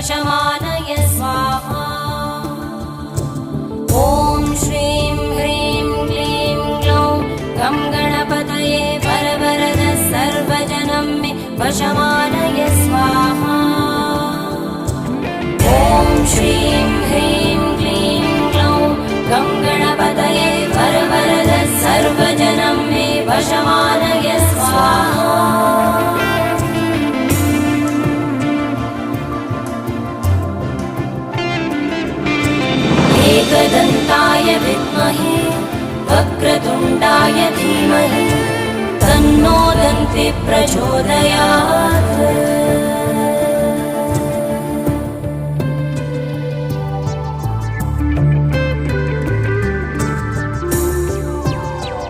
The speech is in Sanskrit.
वशमानय स्वाहा। ॐ श्रीं ह्रीं क्लीं ग्लौं गं गणपतये वरवरद सर्वजनं मे वशमानय स्वाहा। ॐ श्रीं ह्रीं क्लीं ग्लौं गं गणपतये वरवरद सर्वजनं मे वशमानय स्वाहा। एकदन्ताय विद्महे वक्रतुण्डाय धीमहि तन्नो दन्ति प्रचोदयात्।